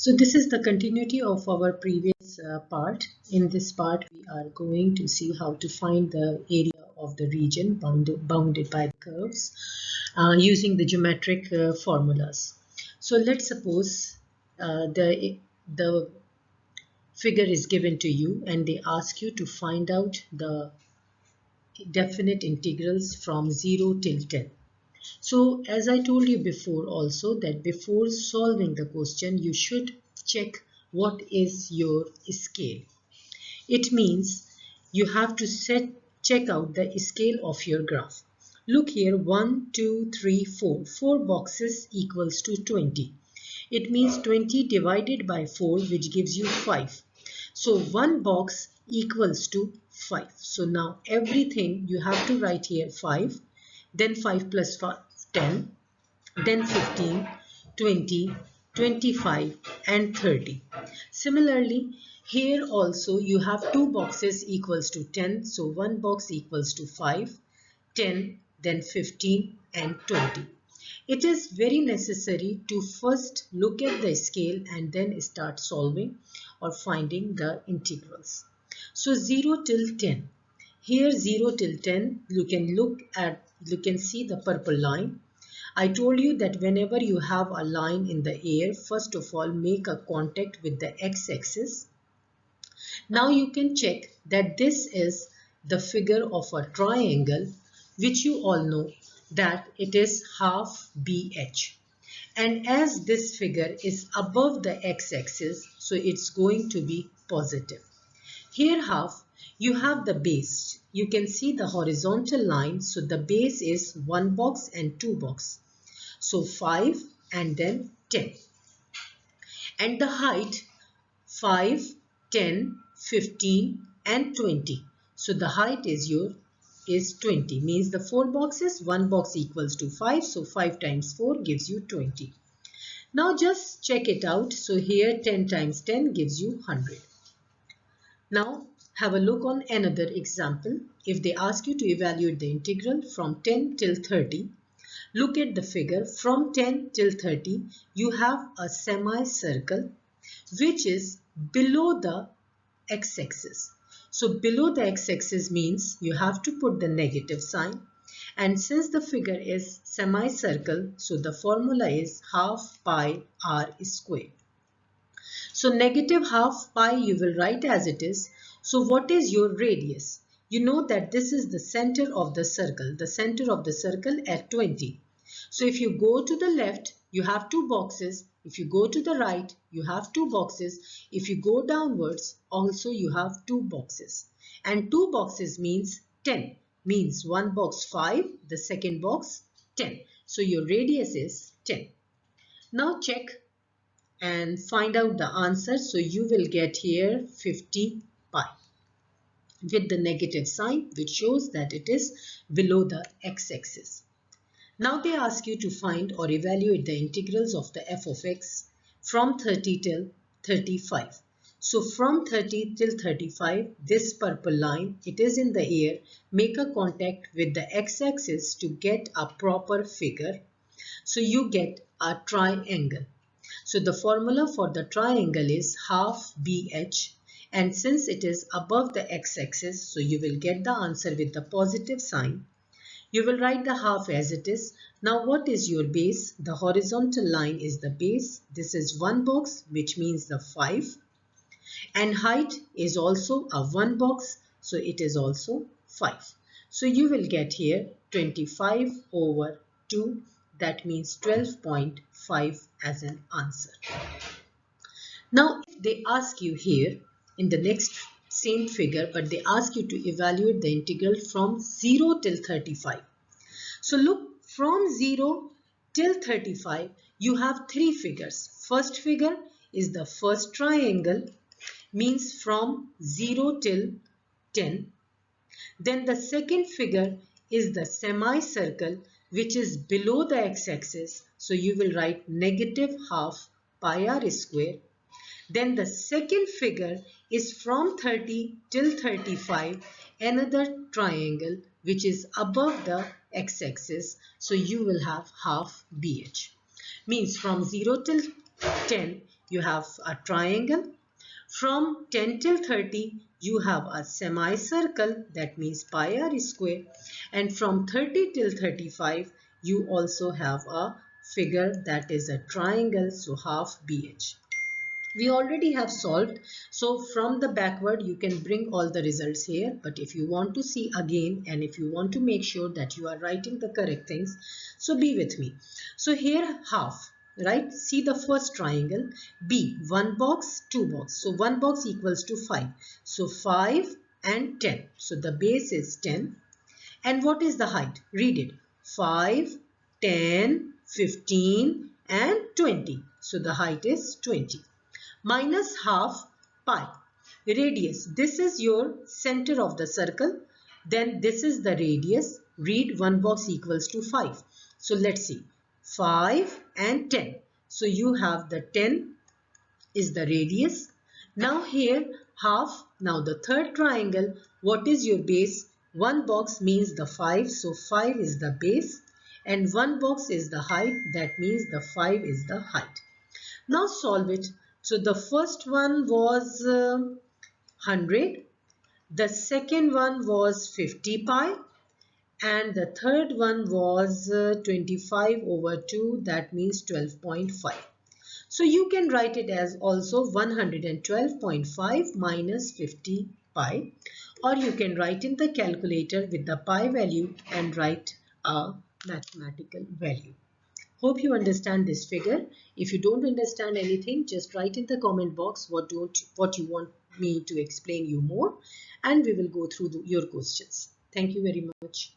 So this is the continuity of our previous part. In this part, we are going to see how to find the area of the region bounded by curves using the geometric formulas. So let's suppose the figure is given to you and they ask you to find out the definite integrals from 0 till 10. So as I told you before also that before solving the question, you should check what is your scale. It means you have to check out the scale of your graph. Look here, 1, 2, 3, 4. 4 boxes equals to 20. It means 20 divided by 4, which gives you 5. So one box equals to 5. So now everything you have to write here 5, then 5 plus 5, 10, then 15, 20, 25 and 30. Similarly, here also you have two boxes equals to 10. So one box equals to 5, 10, then 15 and 20. It is very necessary to first look at the scale and then start solving or finding the integrals. So 0 till 10. Here 0 till 10, you can see the purple line. I told you that whenever you have a line in the air, first of all make a contact with the x-axis. Now you can check that this is the figure of a triangle, which you all know that it is half BH. And as this figure is above the x-axis, so it's going to be positive. Here half, you have the base. You can see the horizontal line. So the base is one box and two box. So 5 and then 10. And the height 5, 10, 15 and 20. So the height is 20. Means the 4 boxes, one box equals to 5. So 5 times 4 gives you 20. Now just check it out. So here 10 times 10 gives you 100. Now have a look on another example. If they ask you to evaluate the integral from 10 till 30, look at the figure. From 10 till 30, you have a semicircle which is below the x-axis. So below the x-axis means you have to put the negative sign. And since the figure is semicircle, so the formula is half pi r square. So negative half pi you will write as it is. So what is your radius? You know that this is the center of the circle at 20. So if you go to the left, you have two boxes. If you go to the right, you have two boxes. If you go downwards, also you have two boxes. And two boxes means 10. Means one box 5, the second box 10. So your radius is 10. Now check and find out the answer. So you will get here 50 pi with the negative sign, which shows that it is below the x-axis. Now they ask you to find or evaluate the integrals of the f of x from 30 till 35. So from 30 till 35, this purple line, it is in the air. Make a contact with the x-axis to get a proper figure. So you get a triangle. So the formula for the triangle is half BH, and since it is above the x-axis, so you will get the answer with the positive sign. You will write the half as it is. Now what is your base? The horizontal line is the base. This is one box, which means the 5. And height is also a one box, so it is also 5. So you will get here 25 over 2. That means 12.5 as an answer. Now, if they ask you here in the next same figure, but they ask you to evaluate the integral from 0 till 35. So look, from 0 till 35, you have three figures. First figure is the first triangle, means from 0 till 10. Then the second figure is the semicircle, which is below the x-axis. So you will write negative half pi r square. Then the second figure is from 30 till 35, another triangle which is above the x-axis. So you will have half BH. Means from 0 till 10, you have a triangle. From 10 till 30, you have a semicircle, that means pi r square. And from 30 till 35, you also have a figure that is a triangle, so half BH. We already have solved, so from the backward you can bring all the results here, but if you want to see again and if you want to make sure that you are writing the correct things, so be with me. So here half, right? See the first triangle, B, 1 box, 2 box. So 1 box equals to 5. So 5 and 10. So the base is 10. And what is the height? Read it. 5, 10, 15 and 20. So the height is 20. Minus half pi. Radius. This is your center of the circle. Then this is the radius. Read 1 box equals to 5. So let's see. 5 and 10. So you have the 10 is the radius. Now here half. Now the third triangle. What is your base? 1 box means the 5. So 5 is the base. And 1 box is the height. That means the 5 is the height. Now solve it. So the first one was 100. The second one was 50 pi. And the third one was 25 over 2. That means 12.5. So you can write it as also 112.5 minus 50 pi. Or you can write in the calculator with the pi value and write a mathematical value. Hope you understand this figure. If you don't understand anything, just write in the comment box what you want me to explain you more, and we will go through your questions. Thank you very much.